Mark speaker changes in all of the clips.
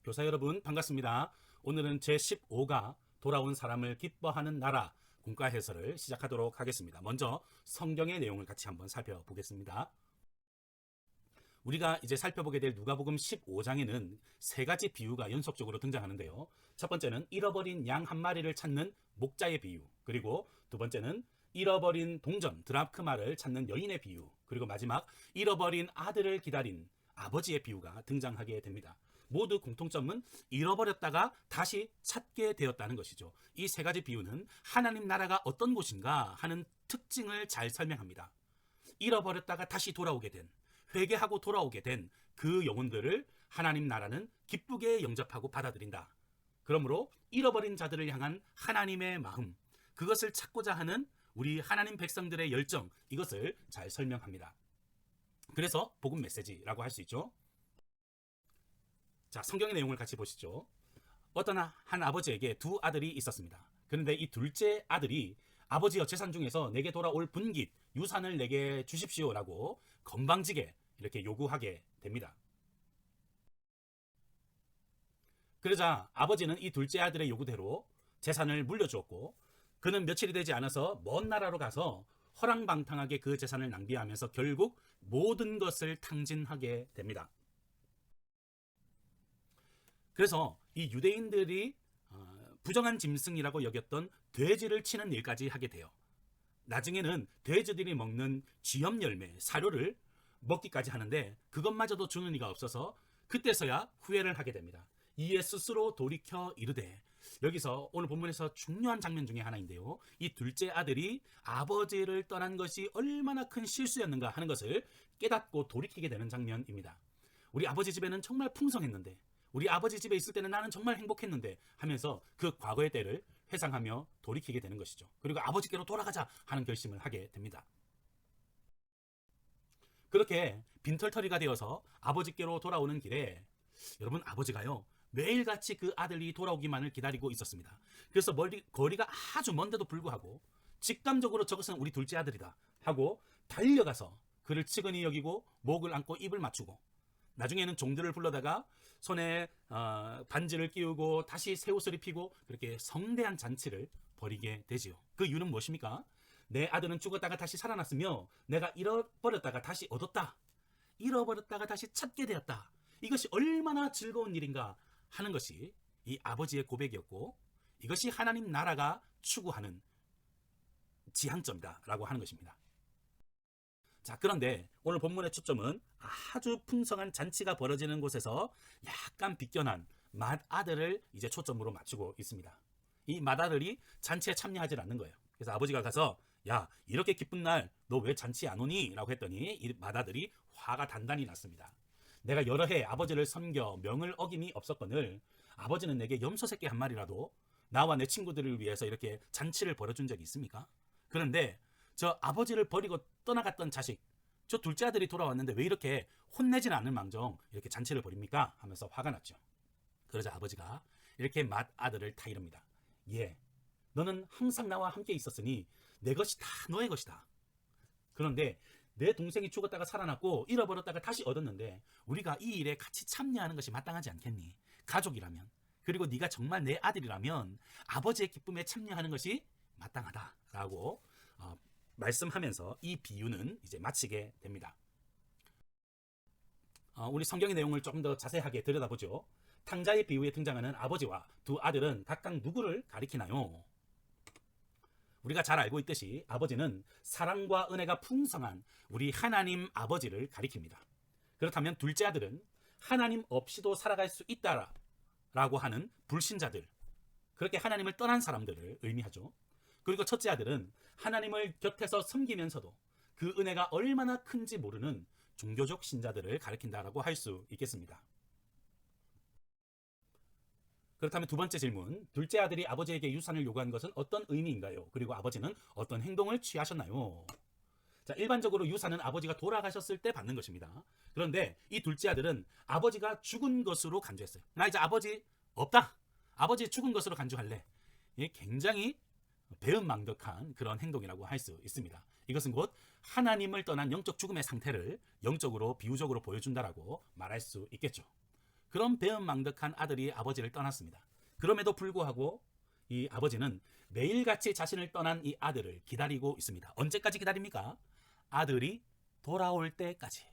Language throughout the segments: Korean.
Speaker 1: 교사 여러분 반갑습니다. 오늘은 제15가 돌아온 사람을 기뻐하는 나라 군가 해설을 시작하도록 하겠습니다. 먼저 성경의 내용을 같이 한번 살펴보겠습니다. 우리가 이제 살펴보게 될 누가복음 15장에는 세 가지 비유가 연속적으로 등장하는데요. 첫 번째는 잃어버린 양 한 마리를 찾는 목자의 비유, 그리고 두 번째는 잃어버린 동전 드라크마를 찾는 여인의 비유, 그리고 마지막 잃어버린 아들을 기다린 아버지의 비유가 등장하게 됩니다. 모두 공통점은 잃어버렸다가 다시 찾게 되었다는 것이죠. 이 세 가지 비유는 하나님 나라가 어떤 곳인가 하는 특징을 잘 설명합니다. 잃어버렸다가 다시 돌아오게 된, 회개하고 돌아오게 된 그 영혼들을 하나님 나라는 기쁘게 영접하고 받아들인다. 그러므로 잃어버린 자들을 향한 하나님의 마음, 그것을 찾고자 하는 우리 하나님 백성들의 열정, 이것을 잘 설명합니다. 그래서 복음 메시지라고 할 수 있죠. 자, 성경의 내용을 같이 보시죠. 어떤 한 아버지에게 두 아들이 있었습니다. 그런데 이 둘째 아들이 아버지여 재산 중에서 내게 돌아올 분깃, 유산을 내게 주십시오라고 건방지게 이렇게 요구하게 됩니다. 그러자 아버지는 이 둘째 아들의 요구대로 재산을 물려주었고, 그는 며칠이 되지 않아서 먼 나라로 가서 허랑방탕하게 그 재산을 낭비하면서 결국 모든 것을 탕진하게 됩니다. 그래서 이 유대인들이 부정한 짐승이라고 여겼던 돼지를 치는 일까지 하게 돼요. 나중에는 돼지들이 먹는 쥐염 열매, 사료를 먹기까지 하는데 그것마저도 주는 이가 없어서 그때서야 후회를 하게 됩니다. 이에 스스로 돌이켜 이르되, 여기서 오늘 본문에서 중요한 장면 중에 하나인데요. 이 둘째 아들이 아버지를 떠난 것이 얼마나 큰 실수였는가 하는 것을 깨닫고 돌이키게 되는 장면입니다. 우리 아버지 집에는 정말 풍성했는데, 우리 아버지 집에 있을 때는 나는 정말 행복했는데 하면서 그 과거의 때를 회상하며 돌이키게 되는 것이죠. 그리고 아버지께로 돌아가자 하는 결심을 하게 됩니다. 그렇게 빈털터리가 되어서 아버지께로 돌아오는 길에 여러분, 아버지가요 매일같이 그 아들이 돌아오기만을 기다리고 있었습니다. 그래서 거리가 아주 먼데도 불구하고 직감적으로 저것은 우리 둘째 아들이다 하고 달려가서 그를 측은히 여기고 목을 안고 입을 맞추고, 나중에는 종들을 불러다가 손에 반지를 끼우고 다시 새 옷을 입히고 그렇게 성대한 잔치를 벌이게 되지요. 그 이유는 무엇입니까? 내 아들은 죽었다가 다시 살아났으며 내가 잃어버렸다가 다시 얻었다, 잃어버렸다가 다시 찾게 되었다, 이것이 얼마나 즐거운 일인가 하는 것이 이 아버지의 고백이었고, 이것이 하나님 나라가 추구하는 지향점이다 라고 하는 것입니다. 자, 그런데 오늘 본문의 초점은 아주 풍성한 잔치가 벌어지는 곳에서 약간 비껴난 맏아들을 이제 초점으로 맞추고 있습니다. 이 맏아들이 잔치에 참여하지 않는 거예요. 그래서 아버지가 가서 야, 이렇게 기쁜 날 너 왜 잔치 안 오니? 라고 했더니 이 맏아들이 화가 단단히 났습니다. 내가 여러 해 아버지를 섬겨 명을 어김이 없었거늘 아버지는 내게 염소 새끼 한 마리라도 나와 내 친구들을 위해서 이렇게 잔치를 벌여준 적이 있습니까? 그런데 저 아버지를 버리고 떠나갔던 자식, 저 둘째 아들이 돌아왔는데 왜 이렇게 혼내지는 않을 망정 이렇게 잔치를 벌입니까? 하면서 화가 났죠. 그러자 아버지가 이렇게 맏아들을 타이릅니다. 예, 너는 항상 나와 함께 있었으니 내 것이 다 너의 것이다. 그런데 내 동생이 죽었다가 살아났고 잃어버렸다가 다시 얻었는데 우리가 이 일에 같이 참여하는 것이 마땅하지 않겠니? 가족이라면, 그리고 네가 정말 내 아들이라면 아버지의 기쁨에 참여하는 것이 마땅하다라고 말씀하면서 이 비유는 이제 마치게 됩니다. 우리 성경의 내용을 조금 더 자세하게 들여다보죠. 탕자의 비유에 등장하는 아버지와 두 아들은 각각 누구를 가리키나요? 우리가 잘 알고 있듯이 아버지는 사랑과 은혜가 풍성한 우리 하나님 아버지를 가리킵니다. 그렇다면 둘째 아들은 하나님 없이도 살아갈 수 있다라고 하는 불신자들, 그렇게 하나님을 떠난 사람들을 의미하죠. 그리고 첫째 아들은 하나님을 곁에서 섬기면서도 그 은혜가 얼마나 큰지 모르는 종교적 신자들을 가리킨다라고 할 수 있겠습니다. 그렇다면 두 번째 질문, 둘째 아들이 아버지에게 유산을 요구한 것은 어떤 의미인가요? 그리고 아버지는 어떤 행동을 취하셨나요? 자, 일반적으로 유산은 아버지가 돌아가셨을 때 받는 것입니다. 그런데 이 둘째 아들은 아버지가 죽은 것으로 간주했어요. 나 이제 아버지 없다, 아버지 죽은 것으로 간주할래. 이게 굉장히 배은망덕한 그런 행동이라고 할 수 있습니다. 이것은 곧 하나님을 떠난 영적 죽음의 상태를 영적으로 비유적으로 보여준다라고 말할 수 있겠죠. 그런 배은망덕한 아들이 아버지를 떠났습니다. 그럼에도 불구하고 이 아버지는 매일같이 자신을 떠난 이 아들을 기다리고 있습니다. 언제까지 기다립니까? 아들이 돌아올 때까지.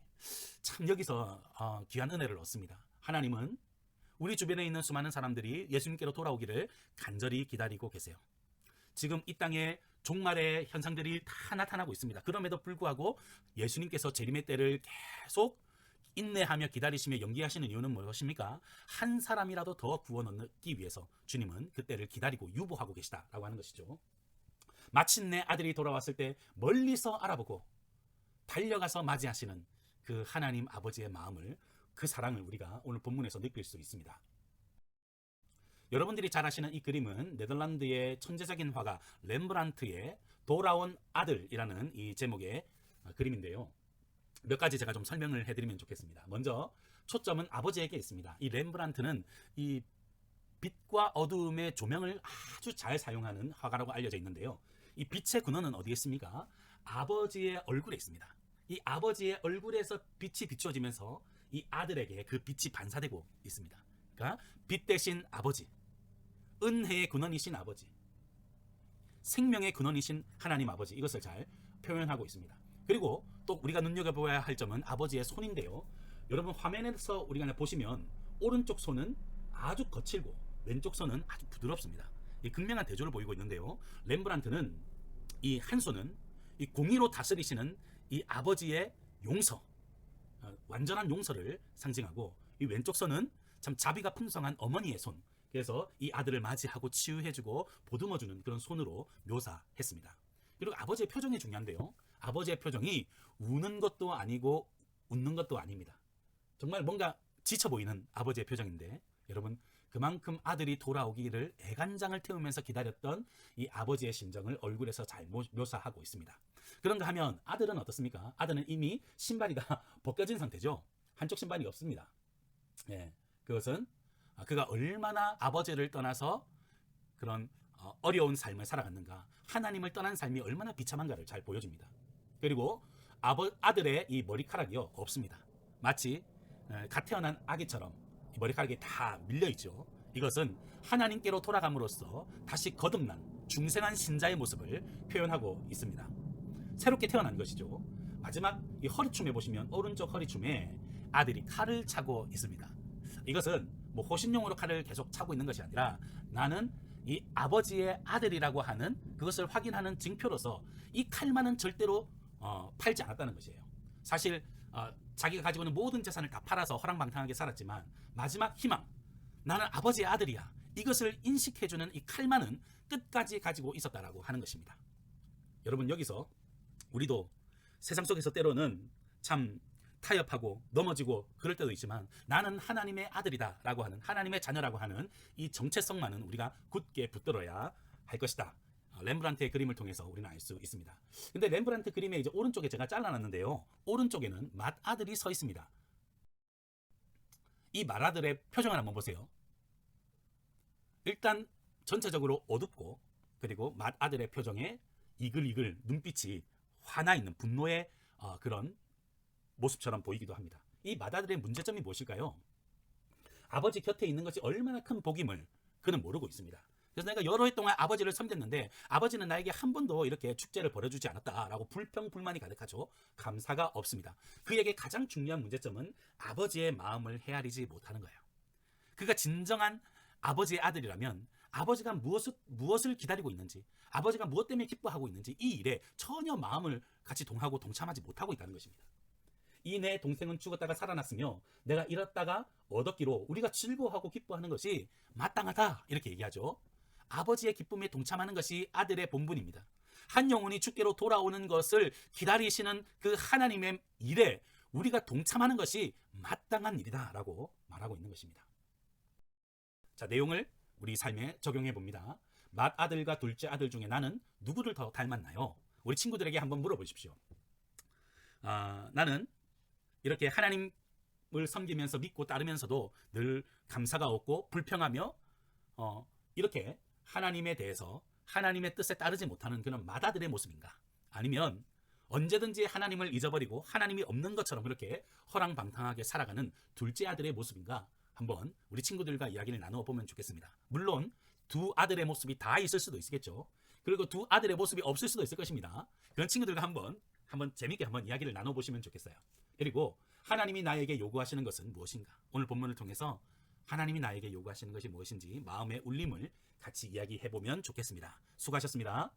Speaker 1: 참 여기서 귀한 은혜를 얻습니다. 하나님은 우리 주변에 있는 수많은 사람들이 예수님께로 돌아오기를 간절히 기다리고 계세요. 지금 이 땅에 종말의 현상들이 다 나타나고 있습니다. 그럼에도 불구하고 예수님께서 재림의 때를 계속 인내하며 기다리시며 연기하시는 이유는 무엇입니까? 한 사람이라도 더 구원 얻기 위해서 주님은 그 때를 기다리고 유보하고 계시다라고 하는 것이죠. 마침내 아들이 돌아왔을 때 멀리서 알아보고 달려가서 맞이하시는 그 하나님 아버지의 마음을, 그 사랑을 우리가 오늘 본문에서 느낄 수 있습니다. 여러분들이 잘 아시는 이 그림은 네덜란드의 천재적인 화가 렘브란트의 돌아온 아들이라는 이 제목의 그림인데요. 몇 가지 제가 좀 설명을 해드리면 좋겠습니다. 먼저 초점은 아버지에게 있습니다. 이 렘브란트는 이 빛과 어두움의 조명을 아주 잘 사용하는 화가라고 알려져 있는데요. 이 빛의 근원은 어디에 있습니까? 아버지의 얼굴에 있습니다. 이 아버지의 얼굴에서 빛이 비추어지면서 이 아들에게 그 빛이 반사되고 있습니다. 그러니까 빛 대신 아버지, 은혜의 근원이신 아버지, 생명의 근원이신 하나님 아버지, 이것을 잘 표현하고 있습니다. 그리고 또 우리가 눈여겨보아야 할 점은 아버지의 손인데요. 여러분 화면에서 우리가 보시면 오른쪽 손은 아주 거칠고 왼쪽 손은 아주 부드럽습니다. 이 극명한 대조를 보이고 있는데요. 렘브란트는 이 한 손은 이 공의로 다스리시는 이 아버지의 용서, 완전한 용서를 상징하고, 이 왼쪽 손은 참 자비가 풍성한 어머니의 손, 그래서 이 아들을 맞이하고 치유해주고 보듬어주는 그런 손으로 묘사했습니다. 그리고 아버지의 표정이 중요한데요. 아버지의 표정이 우는 것도 아니고 웃는 것도 아닙니다. 정말 뭔가 지쳐 보이는 아버지의 표정인데, 여러분 그만큼 아들이 돌아오기를 애간장을 태우면서 기다렸던 이 아버지의 심정을 얼굴에서 잘 묘사하고 있습니다. 그런가 하면 아들은 어떻습니까? 아들은 이미 신발이 다 벗겨진 상태죠. 한쪽 신발이 없습니다. 그것은 그가 얼마나 아버지를 떠나서 그런 어려운 삶을 살아갔는가, 하나님을 떠난 삶이 얼마나 비참한가를 잘 보여줍니다. 그리고 아들의 이 머리카락이요 없습니다. 마치 갓 태어난 아기처럼 머리카락이 다 밀려있죠. 이것은 하나님께로 돌아감으로써 다시 거듭난 중생한 신자의 모습을 표현하고 있습니다. 새롭게 태어난 것이죠. 마지막 이 허리춤에 보시면 오른쪽 허리춤에 아들이 칼을 차고 있습니다. 이것은 뭐 호신용으로 칼을 계속 차고 있는 것이 아니라 나는 이 아버지의 아들이라고 하는 그것을 확인하는 징표로서 이 칼만은 절대로 팔지 않았다는 것이에요. 사실 자기가 가지고 있는 모든 재산을 다 팔아서 허랑방탕하게 살았지만 마지막 희망, 나는 아버지의 아들이야, 이것을 인식해주는 이 칼만은 끝까지 가지고 있었다라고 하는 것입니다. 여러분 여기서 우리도 세상 속에서 때로는 참 타협하고 넘어지고 그럴 때도 있지만 나는 하나님의 아들이다 라고 하는, 하나님의 자녀라고 하는 이 정체성만은 우리가 굳게 붙들어야 할 것이다. 렘브란트의 그림을 통해서 우리는 알 수 있습니다. 근데 렘브란트 그림의 이제 오른쪽에 제가 잘라놨는데요. 오른쪽에는 맏아들이 서 있습니다. 이 맏아들의 표정을 한번 보세요. 일단 전체적으로 어둡고, 그리고 맏아들의 표정에 이글이글 눈빛이 화나 있는 분노의 그런 모습처럼 보이기도 합니다. 이 맏아들의 문제점이 무엇일까요? 아버지 곁에 있는 것이 얼마나 큰 복임을 그는 모르고 있습니다. 그래서 내가 여러 해 동안 아버지를 섬겼는데 아버지는 나에게 한 번도 이렇게 축제를 벌여주지 않았다라고 불평불만이 가득하죠. 감사가 없습니다. 그에게 가장 중요한 문제점은 아버지의 마음을 헤아리지 못하는 거예요. 그가 진정한 아버지의 아들이라면 아버지가 무엇을 기다리고 있는지, 아버지가 무엇 때문에 기뻐하고 있는지 이 일에 전혀 마음을 같이 동하고 동참하지 못하고 있다는 것입니다. 이 내 동생은 죽었다가 살아났으며 내가 잃었다가 얻었기로 우리가 즐거워하고 기뻐하는 것이 마땅하다, 이렇게 얘기하죠. 아버지의 기쁨에 동참하는 것이 아들의 본분입니다. 한 영혼이 주께로 돌아오는 것을 기다리시는 그 하나님의 일에 우리가 동참하는 것이 마땅한 일이다 라고 말하고 있는 것입니다. 자, 내용을 우리 삶에 적용해 봅니다. 맏아들과 둘째 아들 중에 나는 누구를 더 닮았나요? 우리 친구들에게 한번 물어보십시오. 나는 이렇게 하나님을 섬기면서 믿고 따르면서도 늘 감사가 없고 불평하며 이렇게 하나님에 대해서 하나님의 뜻에 따르지 못하는 그런 맏아들의 모습인가? 아니면 언제든지 하나님을 잊어버리고 하나님이 없는 것처럼 그렇게 허랑방탕하게 살아가는 둘째 아들의 모습인가? 한번 우리 친구들과 이야기를 나누어 보면 좋겠습니다. 물론 두 아들의 모습이 다 있을 수도 있겠죠. 그리고 두 아들의 모습이 없을 수도 있을 것입니다. 그런 친구들과 한번 재밌게 한번 이야기를 나눠보시면 좋겠어요. 그리고 하나님이 나에게 요구하시는 것은 무엇인가? 오늘 본문을 통해서 하나님이 나에게 요구하시는 것이 무엇인지 마음의 울림을 같이 이야기해보면 좋겠습니다. 수고하셨습니다.